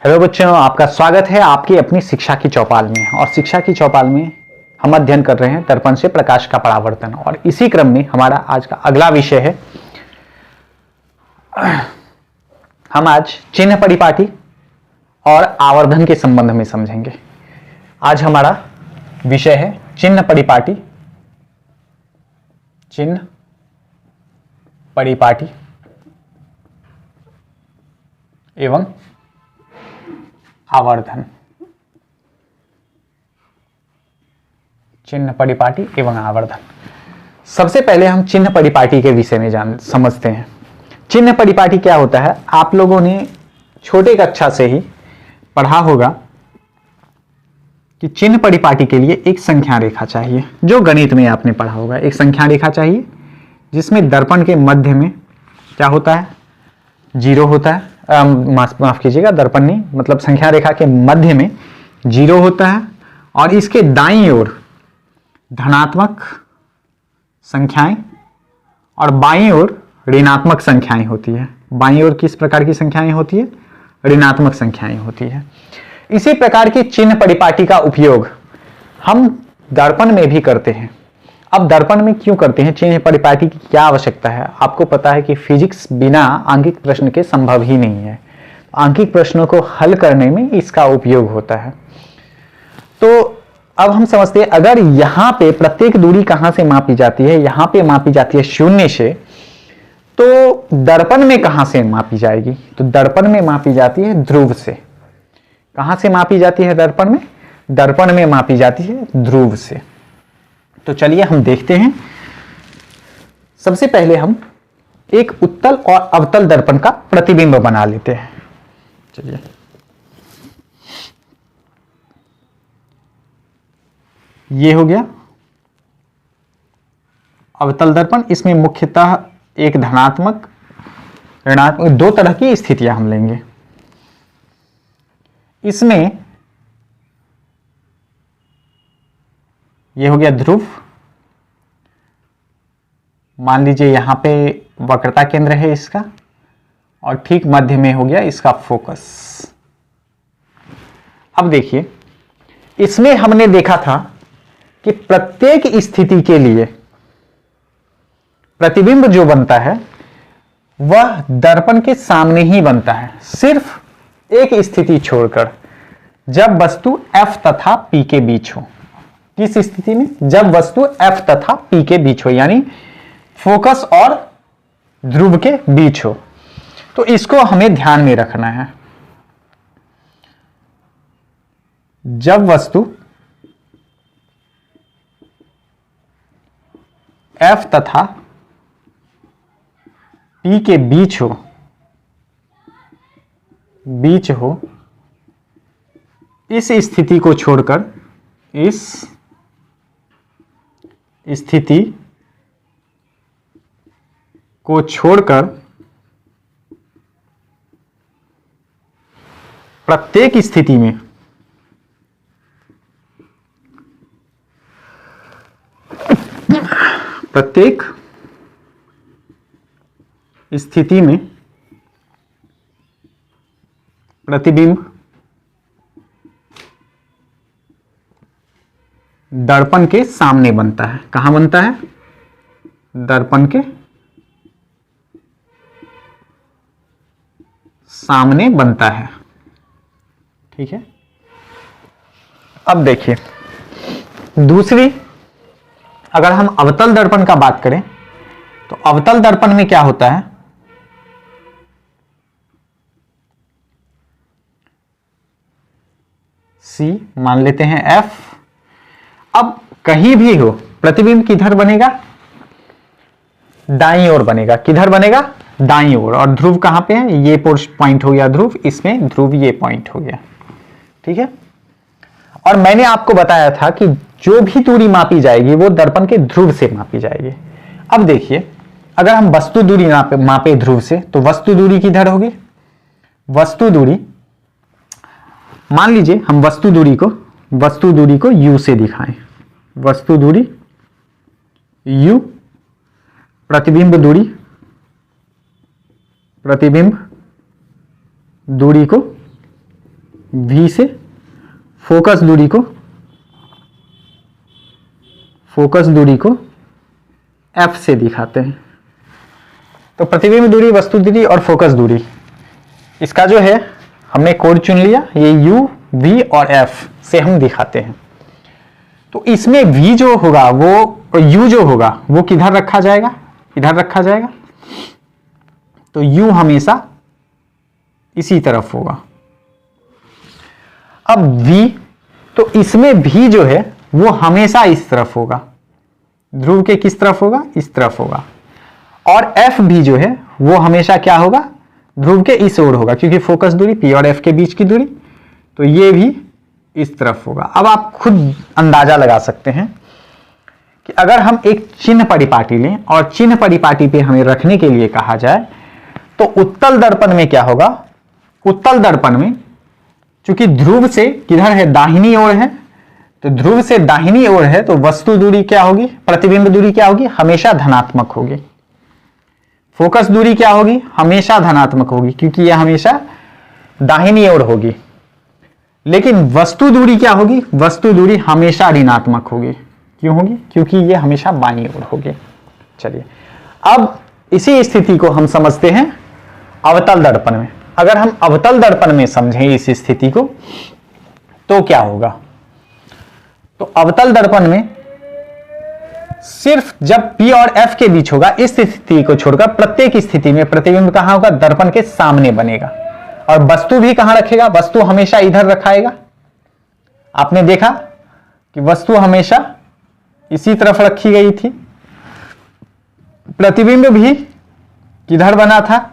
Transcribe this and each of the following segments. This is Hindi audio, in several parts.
हेलो बच्चों, आपका स्वागत है आपकी अपनी शिक्षा की चौपाल में। और शिक्षा की चौपाल में हम अध्ययन कर रहे हैं दर्पण से प्रकाश का परावर्तन। और इसी क्रम में हमारा आज का अगला विषय है, हम आज चिन्ह परिपाटी और आवर्धन के संबंध में समझेंगे। आज हमारा विषय है चिन्ह परिपाटी, चिन्ह परिपाटी एवं आवर्धन। चिन्ह परिपाटी एवं आवर्धन। सबसे पहले हम चिन्ह परिपाटी के विषय में समझते हैं। चिन्ह परिपाटी क्या होता है? आप लोगों ने छोटे कक्षा से ही पढ़ा होगा कि चिन्ह परिपाटी के लिए एक संख्या रेखा चाहिए, जो गणित में आपने पढ़ा होगा। एक संख्या रेखा चाहिए जिसमें दर्पण के मध्य में क्या होता है? जीरो होता है। माफ कीजिएगा, दर्पण नहीं, मतलब संख्या रेखा के मध्य में जीरो होता है और इसके दाईं ओर धनात्मक संख्याएं और बाईं ओर ऋणात्मक संख्याएं होती है। बाईं ओर किस प्रकार की संख्याएं होती है? ऋणात्मक संख्याएं होती है। इसी प्रकार की चिन्ह परिपाटी का उपयोग हम दर्पण में भी करते हैं। अब दर्पण में क्यों करते हैं? चिन्ह परिपाटी की क्या आवश्यकता है? आपको पता है कि फिजिक्स बिना आंकिक प्रश्न के संभव ही नहीं है। आंकिक प्रश्नों को हल करने में इसका उपयोग होता है। तो अब हम समझते हैं, अगर यहां पे प्रत्येक दूरी कहां से मापी जाती है? यहां पे मापी जाती है शून्य से, तो दर्पण में कहां से मापी जाएगी? तो दर्पण में मापी जाती है ध्रुव से। कहां से मापी जाती है दर्पण में? दर्पण में मापी जाती है ध्रुव से। तो चलिए हम देखते हैं। सबसे पहले हम एक उत्तल और अवतल दर्पण का प्रतिबिंब बना लेते हैं। चलिए, ये हो गया अवतल दर्पण। इसमें मुख्यतः एक धनात्मक, ऋणात्मक, दो तरह की स्थितियां हम लेंगे। इसमें ये हो गया ध्रुव। मान लीजिए यहां पे वक्रता केंद्र है इसका, और ठीक मध्य में हो गया इसका फोकस। अब देखिए, इसमें हमने देखा था कि प्रत्येक स्थिति के लिए प्रतिबिंब जो बनता है वह दर्पण के सामने ही बनता है, सिर्फ एक स्थिति छोड़कर, जब वस्तु F तथा P के बीच हो। किस स्थिति में? जब वस्तु F तथा P के बीच हो, यानी फोकस और ध्रुव के बीच हो। तो इसको हमें ध्यान में रखना है। जब वस्तु F तथा P के बीच हो, इस स्थिति को छोड़कर, इस स्थिति को छोड़कर प्रत्येक स्थिति में प्रतिबिंब दर्पण के सामने बनता है। कहां बनता है? दर्पण के सामने बनता है। ठीक है। अब देखिए, दूसरी, अगर हम अवतल दर्पण का बात करें तो अवतल दर्पण में क्या होता है? C मान लेते हैं F। अब कहीं भी हो, प्रतिबिंब किधर बनेगा? दाईं ओर बनेगा। किधर बनेगा? दाईं ओर। और ध्रुव कहां पे है? ये पॉइंट हो गया ध्रुव, इसमें ध्रुव ये पॉइंट हो गया। ठीक है। और मैंने आपको बताया था कि जो भी दूरी मापी जाएगी वो दर्पण के ध्रुव से मापी जाएगी। अब देखिए, अगर हम वस्तु दूरी मापे ध्रुव से, तो वस्तु दूरी किधर होगी? वस्तु दूरी, मान लीजिए हम वस्तु दूरी को U से दिखाएं। वस्तु दूरी U, प्रतिबिंब दूरी को V से फोकस दूरी को F से दिखाते हैं। तो प्रतिबिंब दूरी, वस्तु दूरी और फोकस दूरी, इसका जो है हमने कोड चुन लिया, ये U, V और F से हम दिखाते हैं। तो इसमें V जो होगा वो, U जो होगा वो किधर रखा जाएगा, इधर रखा जाएगा। तो U हमेशा इसी तरफ होगा। अब V, तो इसमें V जो है वो हमेशा इस तरफ होगा, ध्रुव के किस तरफ होगा, इस तरफ होगा। और F भी जो है वो हमेशा क्या होगा, ध्रुव के इस ओर होगा, क्योंकि फोकस दूरी P और F के बीच की दूरी, तो ये भी इस तरफ होगा। अब आप खुद अंदाजा लगा सकते हैं कि अगर हम एक चिन्ह परिपाटी लें और चिन्ह परिपाटी पे हमें रखने के लिए कहा जाए, तो उत्तल दर्पण में क्या होगा, उत्तल दर्पण में चूंकि ध्रुव से किधर है, दाहिनी ओर है, तो ध्रुव से दाहिनी ओर है, तो वस्तु दूरी क्या होगी, प्रतिबिंब दूरी क्या होगी, हमेशा धनात्मक होगी। फोकस दूरी क्या होगी, हमेशा धनात्मक होगी, क्योंकि यह हमेशा दाहिनी ओर होगी। लेकिन वस्तु दूरी क्या होगी, वस्तु दूरी हमेशा ऋणात्मक होगी। क्यों होगी, क्योंकि यह हमेशा बाईं ओर होगी। चलिए, अब इसी स्थिति को हम समझते हैं अवतल दर्पण में। अगर हम अवतल दर्पण में समझें इस स्थिति को, तो क्या होगा, तो अवतल दर्पण में सिर्फ जब P और F के बीच होगा, इस स्थिति को छोड़कर प्रत्येक स्थिति में प्रतिबिंब कहां होगा, दर्पण के सामने बनेगा। और वस्तु भी कहां रखेगा, वस्तु हमेशा इधर रखाएगा। आपने देखा कि वस्तु हमेशा इसी तरफ रखी गई थी, प्रतिबिंब भी किधर बना था,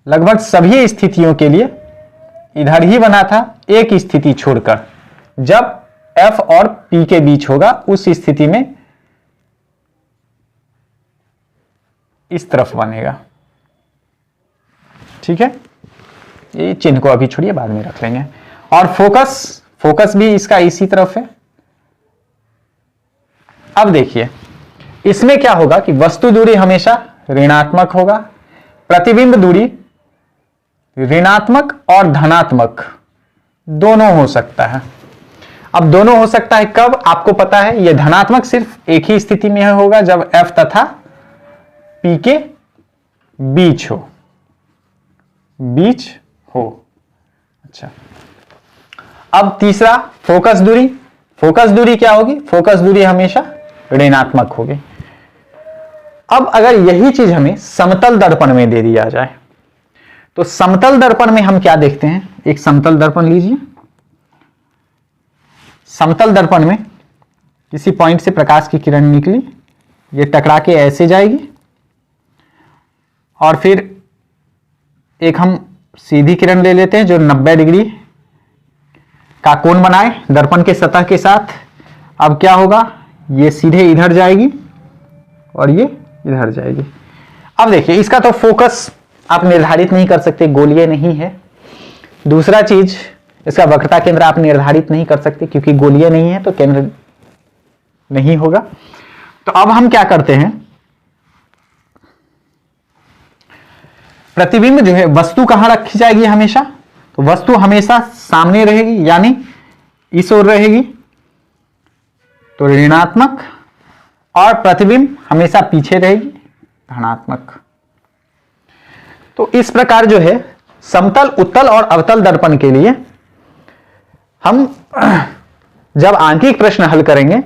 लगभग सभी स्थितियों के लिए इधर ही बना था, एक स्थिति छोड़कर जब F और P के बीच होगा, उस स्थिति में इस तरफ बनेगा। ठीक है, ये चिन्ह को अभी छोड़िए, बाद में रख लेंगे। और फोकस भी इसका इसी तरफ है। अब देखिए, इसमें क्या होगा कि वस्तु दूरी हमेशा ऋणात्मक होगा, प्रतिबिंब दूरी ऋणात्मक और धनात्मक दोनों हो सकता है। अब दोनों हो सकता है कब, आपको पता है, यह धनात्मक सिर्फ एक ही स्थिति में होगा, जब F तथा P के बीच हो। अच्छा, अब तीसरा फोकस दूरी क्या होगी, फोकस दूरी हमेशा ऋणात्मक होगी। अब अगर यही चीज हमें समतल दर्पण में दे दिया जाए, तो समतल दर्पण में हम क्या देखते हैं, एक समतल दर्पण लीजिए। समतल दर्पण में किसी पॉइंट से प्रकाश की किरण निकली, ये टकरा के ऐसे जाएगी, और फिर एक हम सीधी किरण ले लेते हैं जो 90 डिग्री का कोण बनाए दर्पण के सतह के साथ। अब क्या होगा, ये सीधे इधर जाएगी और ये इधर जाएगी। अब देखिए, इसका तो फोकस आप निर्धारित नहीं कर सकते, गोलीय नहीं है। दूसरा चीज, इसका वक्रता केंद्र आप निर्धारित नहीं कर सकते, क्योंकि गोलीय नहीं है तो केंद्र नहीं होगा। तो अब हम क्या करते हैं, प्रतिबिंब जो है, वस्तु कहां रखी जाएगी हमेशा, तो वस्तु हमेशा सामने रहेगी, यानी इस ओर रहेगी, तो ऋणात्मक, और प्रतिबिंब हमेशा पीछे रहेगी, धनात्मक। तो इस प्रकार जो है समतल, उत्तल और अवतल दर्पण के लिए हम जब आंकिक प्रश्न हल करेंगे,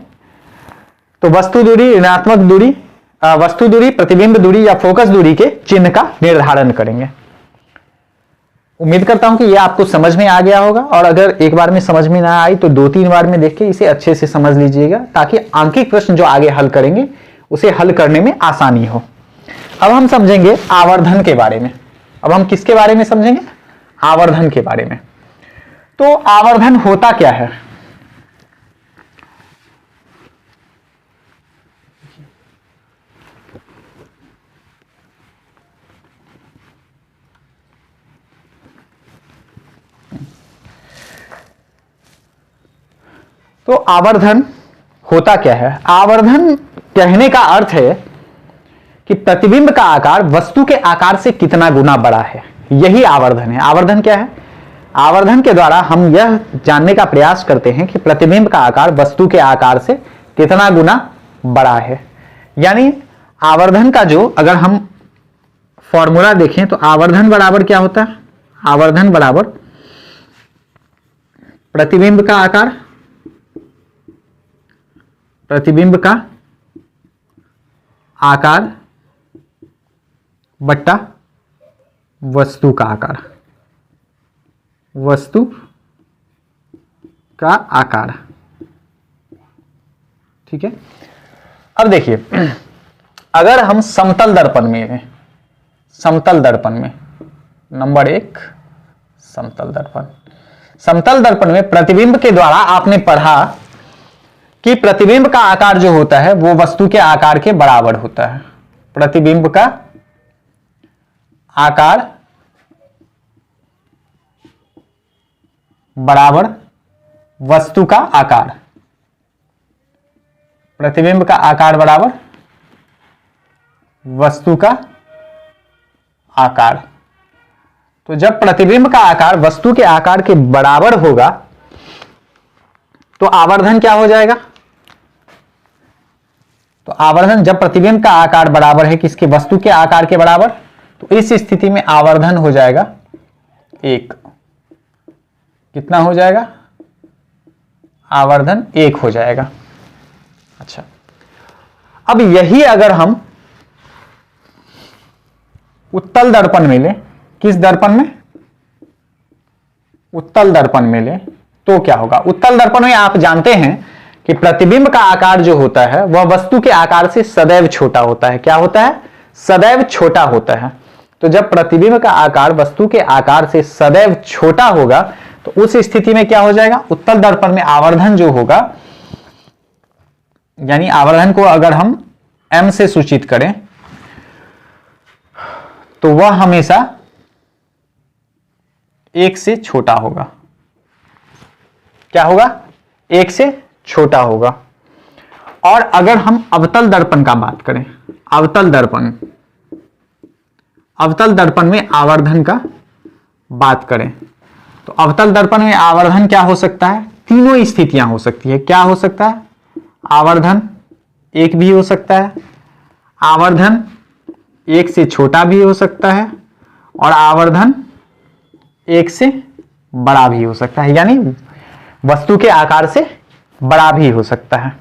तो वस्तु दूरी, ऋणात्मक दूरी, वस्तु दूरी, प्रतिबिंब दूरी या फोकस दूरी के चिन्ह का निर्धारण करेंगे। उम्मीद करता हूं कि यह आपको समझ में आ गया होगा, और अगर एक बार में समझ में ना आई तो 2-3 बार में देख के इसे अच्छे से समझ लीजिएगा, ताकि आंकिक प्रश्न जो आगे हल करेंगे उसे हल करने में आसानी हो। अब हम समझेंगे आवर्धन के बारे में। अब हम किसके बारे में समझेंगे, आवर्धन के बारे में। तो आवर्धन होता क्या है, तो आवर्धन होता क्या है, आवर्धन कहने का अर्थ है कि प्रतिबिंब का आकार वस्तु के आकार से कितना गुना बड़ा है, यही आवर्धन है। आवर्धन क्या है, आवर्धन के द्वारा हम यह जानने का प्रयास करते हैं कि प्रतिबिंब का आकार वस्तु के आकार से कितना गुना बड़ा है। यानी आवर्धन का जो अगर हम फॉर्मूला देखें तो आवर्धन बराबर क्या होता है, आवर्धन बराबर प्रतिबिंब का आकार, प्रतिबिंब का आकार बट्टा वस्तु का आकार, वस्तु का आकार। ठीक है। अब देखिए, अगर हम समतल दर्पण में हैं, समतल दर्पण में नंबर 1 समतल दर्पण, समतल दर्पण में प्रतिबिंब के द्वारा आपने पढ़ा कि प्रतिबिंब का आकार जो होता है वो वस्तु के आकार के बराबर होता है। प्रतिबिंब का आकार बराबर वस्तु का आकार, प्रतिबिंब का आकार बराबर वस्तु का आकार। तो जब प्रतिबिंब का आकार वस्तु के आकार के बराबर होगा तो आवर्धन क्या हो जाएगा, तो आवर्धन जब प्रतिबिंब का आकार बराबर है किसके, वस्तु के आकार के बराबर, तो इस स्थिति में आवर्धन हो जाएगा 1। कितना हो जाएगा, आवर्धन 1 हो जाएगा। अच्छा, अब यही अगर हम उत्तल दर्पण में लें, किस दर्पण में, उत्तल दर्पण में लें तो क्या होगा। उत्तल दर्पण में आप जानते हैं कि प्रतिबिंब का आकार जो होता है वह वस्तु के आकार से सदैव छोटा होता है। क्या होता है, सदैव छोटा होता है। तो जब प्रतिबिंब का आकार वस्तु के आकार से सदैव छोटा होगा तो उस स्थिति में क्या हो जाएगा, उत्तल दर्पण में आवर्धन जो होगा, यानी आवर्धन को अगर हम m से सूचित करें तो वह हमेशा 1 से छोटा होगा। क्या होगा, 1 से छोटा होगा। और अगर हम अवतल दर्पण का बात करें, अवतल दर्पण, अवतल दर्पण में आवर्धन का बात करें तो अवतल दर्पण में आवर्धन क्या हो सकता है, तीनों स्थितियां हो सकती है। क्या हो सकता है, आवर्धन 1 भी हो सकता है, आवर्धन 1 से छोटा भी हो सकता है और आवर्धन 1 से बड़ा भी हो सकता है, यानी वस्तु के आकार से बड़ा भी हो सकता है।